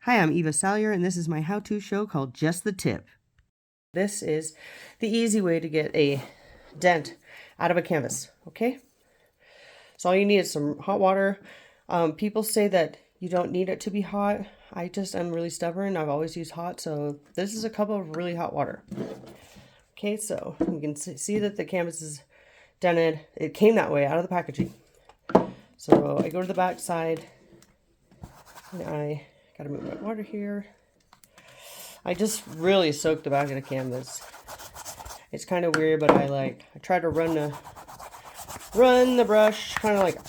Hi, I'm Eva Salyer, and this is my how-to show called Just the Tip. This is the easy way to get a dent out of a canvas, okay? So all you need is some hot water. People say that you don't need it to be hot. I just am really stubborn. I've always used hot, so this is a cup of really hot water. Okay, so you can see that the canvas is dented. It came that way out of the packaging. So I go to the back side, and I gotta move my water here. I just really soak the back of the canvas. It's kind of weird, but I try to run the brush kind of like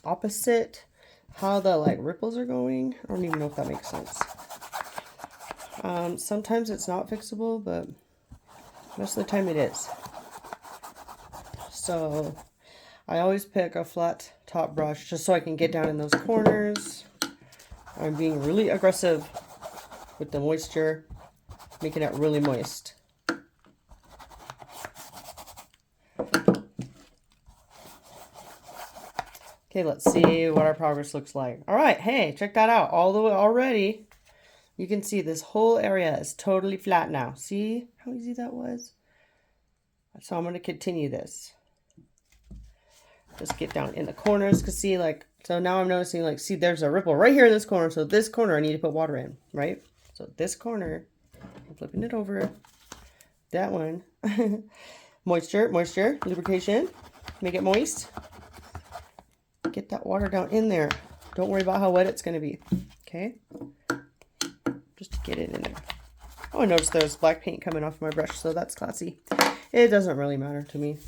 opposite how the ripples are going. I don't even know if that makes sense. Sometimes it's not fixable, but most of the time it is. So I always pick a flat top brush just so I can get down in those corners. I'm being really aggressive with the moisture, making it really moist. Okay, let's see what our progress looks like. All right, hey, check that out. All the way already, you can see this whole area is totally flat now. See how easy that was? So I'm going to continue this. Just get down in the corners, because see, so now I'm noticing, see, there's a ripple right here in this corner. So this corner, I need to put water in, right? So this corner, I'm flipping it over. That one, moisture, lubrication, make it moist. Get that water down in there. Don't worry about how wet it's going to be. Okay? Just to get it in there. Oh, I noticed there's black paint coming off my brush, so that's classy. It doesn't really matter to me.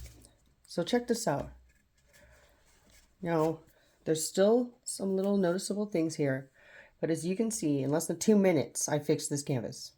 So check this out. Now, there's still some little noticeable things here. But as you can see, in less than 2 minutes, I fixed this canvas.